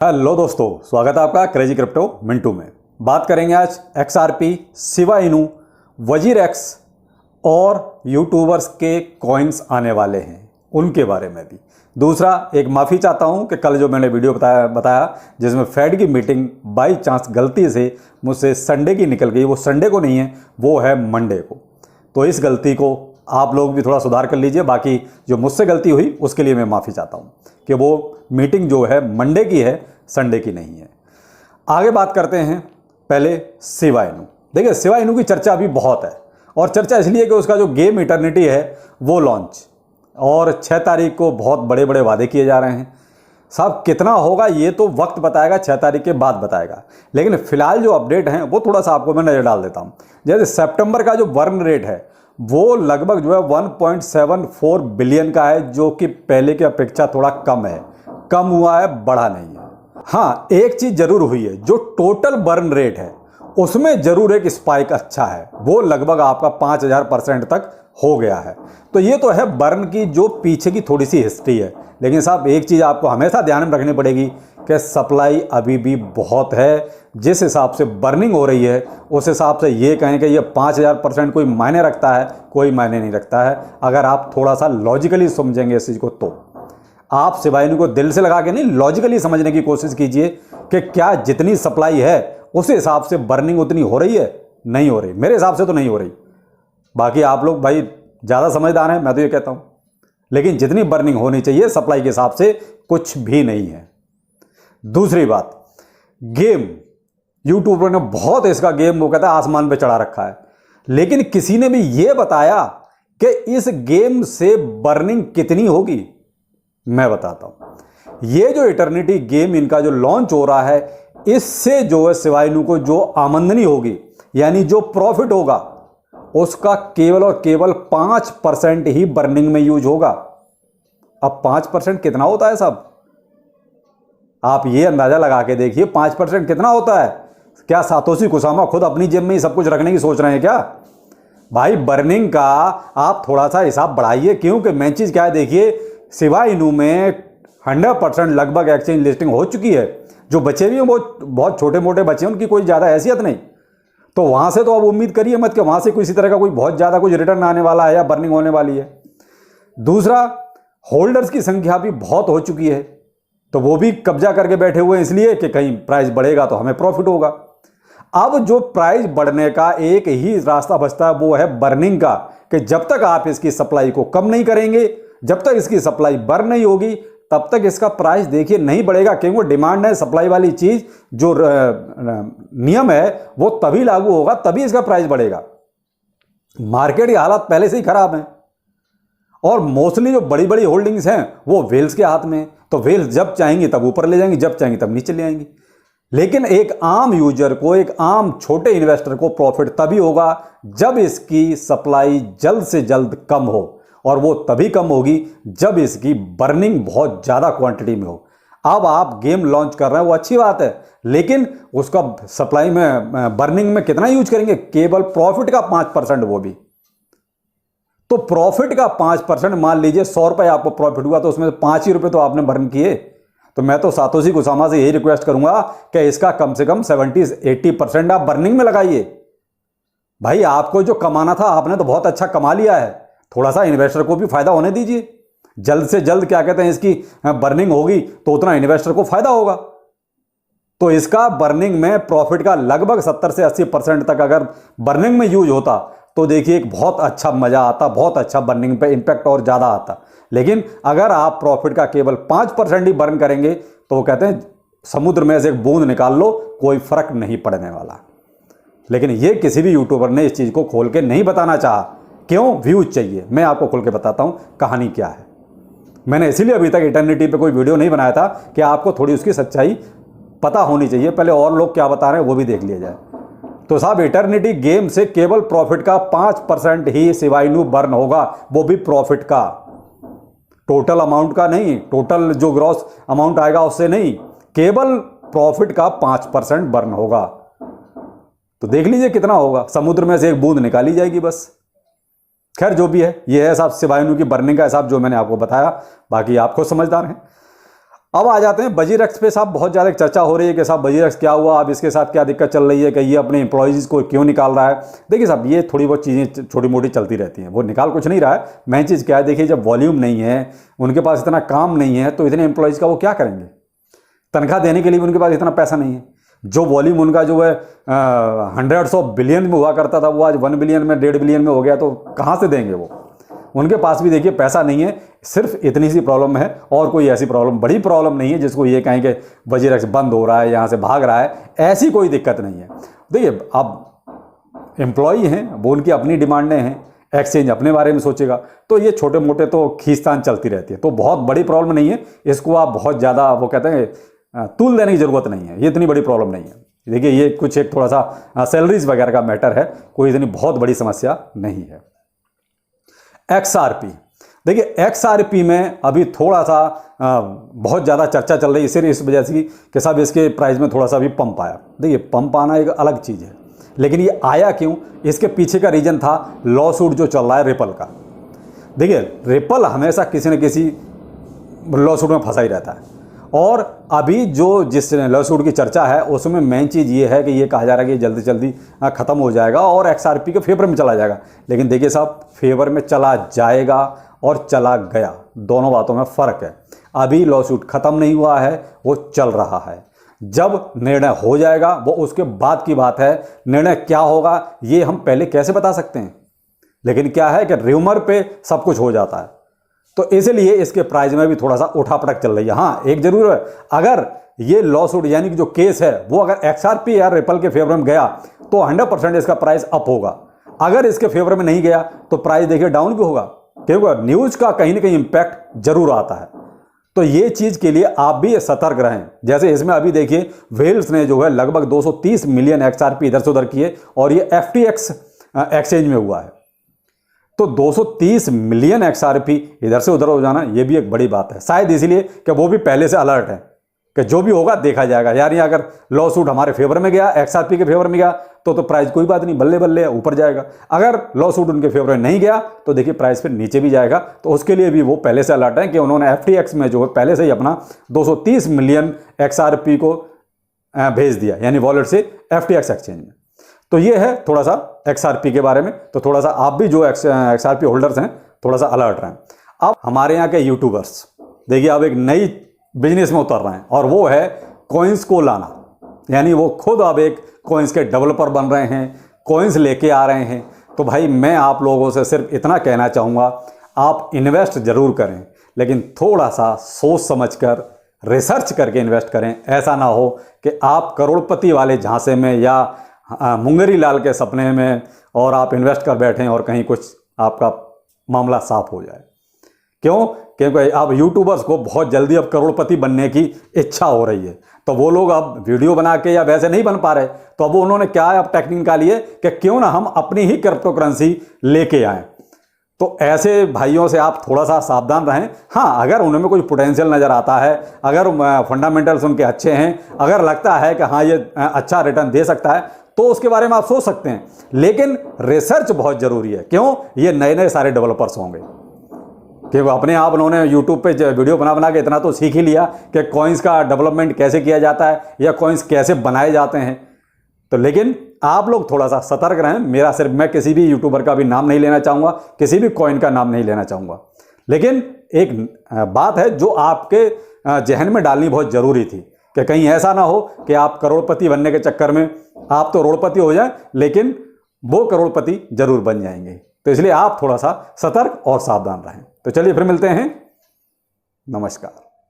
Hello दोस्तों, स्वागत है आपका क्रेजी क्रिप्टो मिंटू में। बात करेंगे आज XRP, शिबा इनू, वजीर एक्स और यूट्यूबर्स के कॉइन्स आने वाले हैं उनके बारे में भी। दूसरा, एक माफ़ी चाहता हूं कि कल जो मैंने वीडियो बताया जिसमें फेड की मीटिंग बाई चांस गलती से मुझसे संडे की निकल गई, वो संडे को नहीं है, वो है मंडे को। तो इस गलती को आप लोग भी थोड़ा सुधार कर लीजिए। बाकी जो मुझसे गलती हुई उसके लिए मैं माफ़ी चाहता हूँ कि वो मीटिंग जो है मंडे की है, संडे की नहीं है। आगे बात करते हैं पहले शिबा इनू। देखिए, शिबा इनू की चर्चा अभी बहुत है और चर्चा इसलिए कि उसका जो गेम इटर्निटी है वो लॉन्च, और 6 तारीख को बहुत बड़े बड़े वादे किए जा रहे हैं। साहब कितना होगा ये तो वक्त बताएगा, 6 तारीख के बाद बताएगा। लेकिन फिलहाल जो अपडेट हैं वो थोड़ा सा आपको मैं नज़र डाल देता हूँ। जैसे सितंबर का जो बर्न रेट है वो लगभग जो है 1.74 बिलियन का है, जो कि पहले की अपेक्षा थोड़ा कम है। कम हुआ है, बढ़ा नहीं है। हाँ, एक चीज़ जरूर हुई है, जो टोटल बर्न रेट है उसमें जरूर एक स्पाइक अच्छा है, वो लगभग आपका 5000% तक हो गया है। तो ये तो है बर्न की जो पीछे की थोड़ी सी हिस्ट्री है। लेकिन साहब एक चीज़ आपको हमेशा ध्यान में रखनी पड़ेगी कि सप्लाई अभी भी बहुत है। जिस हिसाब से बर्निंग हो रही है उस हिसाब से ये कहें कि ये 5000% कोई मायने रखता है, कोई मायने नहीं रखता है। अगर आप थोड़ा सा लॉजिकली समझेंगे इस चीज़ को, तो आप शिबा इनू को दिल से लगा के नहीं, लॉजिकली समझने की कोशिश कीजिए कि क्या जितनी सप्लाई है उस हिसाब से बर्निंग उतनी हो रही है, नहीं हो रही। मेरे हिसाब से तो नहीं हो रही। बाकी आप लोग भाई ज़्यादा समझदार हैं, मैं तो ये कहता हूँ। लेकिन जितनी बर्निंग होनी चाहिए सप्लाई के हिसाब से कुछ भी नहीं है। दूसरी बात, गेम यूट्यूबर ने बहुत इसका गेम वो कहता है आसमान पे चढ़ा रखा है। लेकिन किसी ने भी ये बताया कि इस गेम से बर्निंग कितनी होगी? मैं बताता हूं। ये जो इटर्निटी गेम इनका जो लॉन्च हो रहा है, इससे जो है शिबा इनू को जो आमदनी होगी, यानी जो प्रॉफिट होगा, उसका केवल और केवल 5% ही बर्निंग में यूज होगा। अब 5% कितना होता है साहब? आप ये अंदाजा लगा के देखिए 5% कितना होता है। क्या सातोशी कुसामा खुद अपनी जेब में ही सब कुछ रखने की सोच रहे हैं क्या? भाई बर्निंग का आप थोड़ा सा हिसाब बढ़ाइए। क्योंकि मेन चीज क्या है, देखिए शिबा इनू में 100% लगभग एक्सचेंज लिस्टिंग हो चुकी है। जो बचे भी हैं वो बहुत छोटे मोटे बचे हैं, उनकी कोई ज़्यादा हैसियत नहीं। तो वहाँ से तो अब उम्मीद करिए मत कि वहाँ से किसी तरह का कोई बहुत ज़्यादा कुछ रिटर्न आने वाला है या बर्निंग होने वाली है। दूसरा, होल्डर्स की संख्या भी बहुत हो चुकी है, तो वो भी कब्जा करके बैठे हुए हैं, इसलिए कि कहीं प्राइस बढ़ेगा तो हमें प्रॉफिट होगा। अब जो प्राइस बढ़ने का एक ही रास्ता बचता है वो है बर्निंग का, कि जब तक आप इसकी सप्लाई को कम नहीं करेंगे, जब तक इसकी सप्लाई बर्न नहीं होगी, तब तक इसका प्राइस देखिए नहीं बढ़ेगा। क्योंकि डिमांड है, सप्लाई वाली चीज जो नियम है वो तभी लागू होगा, तभी इसका प्राइस बढ़ेगा। मार्केट की हालत पहले से ही खराब है और मोस्टली जो बड़ी बड़ी होल्डिंग्स हैं वो वेल्स के हाथ में। तो वेल्स जब चाहेंगी तब ऊपर ले जाएंगी, जब चाहेंगी तब नीचे ले आएंगी। लेकिन एक आम यूजर को, एक आम छोटे इन्वेस्टर को प्रॉफिट तभी होगा जब इसकी सप्लाई जल्द से जल्द कम हो, और वो तभी कम होगी जब इसकी बर्निंग बहुत ज़्यादा क्वांटिटी में हो। अब आप गेम लॉन्च कर रहे हैं वो अच्छी बात है, लेकिन उसका सप्लाई में बर्निंग में कितना यूज करेंगे? केवल प्रॉफिट का 5%, वो भी तो प्रॉफिट का 5%। मान लीजिए 100 रुपये आपको प्रॉफिट हुआ तो उसमें 5 ही रुपये तो आपने बर्न किए। तो मैं तो सातोशी कुसामा से यही रिक्वेस्ट करूंगा कि इसका कम से कम 70-80% आप बर्निंग में लगाइए। भाई आपको जो कमाना था आपने तो बहुत अच्छा कमा लिया है, थोड़ा सा इन्वेस्टर को भी फायदा होने दीजिए। जल्द से जल्द क्या कहते हैं, इसकी बर्निंग होगी तो उतना इन्वेस्टर को फायदा होगा। तो इसका बर्निंग में प्रॉफिट का लगभग 70 से 80% तक अगर बर्निंग में यूज होता तो देखिए एक बहुत अच्छा मजा आता, बहुत अच्छा बर्निंग पे इंपैक्ट और ज्यादा आता। लेकिन अगर आप प्रॉफिट का केवल 5% ही बर्न करेंगे तो वो कहते हैं समुद्र में से एक बूंद निकाल लो, कोई फर्क नहीं पड़ने वाला। लेकिन ये किसी भी यूट्यूबर ने इस चीज को खोल के नहीं बताना चाहा। क्यों? व्यूज चाहिए। मैं आपको खोल के बताता हूं कहानी क्या है। मैंने इसीलिए अभी तक इटर्निटी पे कोई वीडियो नहीं बनाया था कि आपको थोड़ी उसकी सच्चाई पता होनी चाहिए। पहले और लोग क्या बता रहे हैं वो भी देख लिया जाए। तो साहब इटर्निटी गेम से केवल प्रॉफिट का 5% ही शिबा इनू बर्न होगा, वो भी प्रॉफिट का, टोटल अमाउंट का नहीं, टोटल जो ग्रॉस अमाउंट आएगा उससे नहीं, केवल प्रॉफिट का 5% बर्न होगा। तो देख लीजिए कितना होगा, समुद्र में से एक बूंद निकाली जाएगी बस। खैर जो भी है, ये है साहब शिबा इनू की बर्निंग का हिसाब जो मैंने आपको बताया, बाकी आप खुद समझदार हैं। अब आ जाते हैं वजीरेक्स पे। साहब बहुत ज़्यादा चर्चा हो रही है कि साहब वजीरेक्स क्या हुआ, अब इसके साथ क्या दिक्कत चल रही है, कि ये अपने एम्प्लॉयज़ को क्यों निकाल रहा है। देखिए साहब, ये थोड़ी बहुत चीज़ें छोटी मोटी चलती रहती हैं, वो निकाल कुछ नहीं रहा है। मेन चीज़ क्या है, देखिए जब वॉल्यूम नहीं है, उनके पास इतना काम नहीं है, तो इतने एम्प्लॉयज़ का वो क्या करेंगे। तनख्वाह देने के लिए भी उनके पास इतना पैसा नहीं है। जो वॉल्यूम उनका जो है हंड्रेड्स ऑफ बिलियन में हुआ करता था, वो आज 1 बिलियन में 1.5 बिलियन में हो गया, तो कहाँ से देंगे वो। उनके पास भी देखिए पैसा नहीं है, सिर्फ इतनी सी प्रॉब्लम है, और कोई ऐसी प्रॉब्लम, बड़ी प्रॉब्लम नहीं है जिसको ये कहें कि वजीरेक्स बंद हो रहा है, यहाँ से भाग रहा है, ऐसी कोई दिक्कत नहीं है। देखिए अब एम्प्लॉई हैं, वो उनकी अपनी डिमांडें हैं, एक्सचेंज अपने बारे में सोचेगा, तो ये छोटे मोटे तो खींचतान चलती रहती है, तो बहुत बड़ी प्रॉब्लम नहीं है। इसको आप बहुत ज़्यादा वो कहते हैं तूल देने की ज़रूरत नहीं है, ये इतनी बड़ी प्रॉब्लम नहीं है। देखिए ये कुछ एक थोड़ा सा सैलरीज वगैरह का मैटर है, कोई इतनी बहुत बड़ी समस्या नहीं है। XRP, देखिए XRP में अभी थोड़ा सा बहुत ज़्यादा चर्चा चल रही है, सिर्फ इस वजह से कि साहब इसके प्राइस में थोड़ा सा भी पंप आया। देखिए पंप आना एक अलग चीज़ है, लेकिन ये आया क्यों, इसके पीछे का रीज़न था लॉ सूट जो चल रहा है रिपल का। देखिए रिपल हमेशा किसी न किसी लॉ सूट में फंसा ही रहता है, और अभी जो जिस लॉ सूट की चर्चा है उसमें मेन चीज़ ये है कि ये कहा जा रहा है कि जल्दी जल्दी ख़त्म हो जाएगा और XRP के फेवर में चला जाएगा। लेकिन देखिए साहब, फेवर में चला जाएगा और चला गया, दोनों बातों में फ़र्क है। अभी लॉ सूट ख़त्म नहीं हुआ है, वो चल रहा है। जब निर्णय हो जाएगा वो उसके बाद की बात है। निर्णय क्या होगा ये हम पहले कैसे बता सकते हैं, लेकिन क्या है कि र्यूमर पे सब कुछ हो जाता है, तो इसलिए इसके प्राइस में भी थोड़ा सा उठापटक चल रही है। हाँ एक जरूर है, अगर ये लॉ सूट यानी कि जो केस है वो अगर XRP या रिपल के फेवर में गया तो 100% इसका प्राइस अप होगा। अगर इसके फेवर में नहीं गया तो प्राइस देखिए डाउन भी होगा, क्योंकि न्यूज का कहीं ना कहीं इंपैक्ट जरूर आता है। तो ये चीज के लिए आप भी सतर्क रहें। जैसे इसमें अभी देखिए वेल्स ने जो है लगभग 230 मिलियन XRP इधर से उधर किए, और ये FTX एक्सचेंज में हुआ है। तो 230 मिलियन XRP इधर से उधर हो जाना ये भी एक बड़ी बात है, शायद इसीलिए कि वो भी पहले से अलर्ट है कि जो भी होगा देखा जाएगा। यार ये अगर लॉ सूट हमारे फेवर में गया, XRP के फेवर में गया, तो प्राइस कोई बात नहीं, बल्ले बल्ले ऊपर जाएगा। अगर लॉ सूट उनके फेवर में नहीं गया तो देखिए प्राइस फिर नीचे भी जाएगा। तो उसके लिए भी वो पहले से अलर्ट है कि उन्होंने FTX में जो है पहले से ही अपना 230 मिलियन XRP को भेज दिया, यानी वॉलेट से FTX एक्सचेंज में। तो ये है थोड़ा सा XRP के बारे में। तो थोड़ा सा आप भी जो XRP होल्डर्स हैं थोड़ा सा अलर्ट रहें। अब हमारे यहाँ के यूट्यूबर्स देखिए अब एक नई बिजनेस में उतर रहे हैं, और वो है कॉइन्स को लाना, यानी वो खुद अब एक कॉइन्स के डेवलपर बन रहे हैं, कॉइन्स लेके आ रहे हैं। तो भाई मैं आप लोगों से सिर्फ इतना कहना चाहूँगा, आप इन्वेस्ट ज़रूर करें, लेकिन थोड़ा सा सोच समझकर रिसर्च करके इन्वेस्ट करें। ऐसा ना हो कि आप करोड़पति वाले झांसे में या मुंगेरी लाल के सपने में और आप इन्वेस्ट कर बैठें और कहीं कुछ आपका मामला साफ हो जाए। क्यों? क्योंकि अब यूट्यूबर्स को बहुत जल्दी अब करोड़पति बनने की इच्छा हो रही है, तो वो लोग अब वीडियो बना के या वैसे नहीं बन पा रहे, तो अब उन्होंने क्या है अब टेक्निक निकाली है कि क्यों ना हम अपनी ही क्रिप्टो करेंसी लेके आएँ। तो ऐसे भाइयों से आप थोड़ा सा सावधान रहें। हाँ, अगर उनमें कोई पोटेंशियल नज़र आता है, अगर फंडामेंटल्स उनके अच्छे हैं, अगर लगता है कि हाँ ये अच्छा रिटर्न दे सकता है, तो उसके बारे में आप सोच सकते हैं। लेकिन रिसर्च बहुत ज़रूरी है। क्यों? ये नए नए सारे डेवलपर्स होंगे, कि वो अपने आप उन्होंने यूट्यूब पे वीडियो बना बना के इतना तो सीख ही लिया कि कॉइन्स का डेवलपमेंट कैसे किया जाता है या कॉइन्स कैसे बनाए जाते हैं। तो लेकिन आप लोग थोड़ा सा सतर्क रहें। मेरा सिर्फ, मैं किसी भी यूट्यूबर का भी नाम नहीं लेना चाहूँगा, किसी भी कॉइन का नाम नहीं लेना चाहूँगा, लेकिन एक बात है जो आपके जहन में डालनी बहुत ज़रूरी थी कि कहीं ऐसा ना हो कि आप करोड़पति बनने के चक्कर में आप तो रोड़पति हो जाए, लेकिन वो करोड़पति जरूर बन जाएंगे। तो इसलिए आप थोड़ा सा सतर्क और सावधान रहें। तो चलिए फिर मिलते हैं। नमस्कार।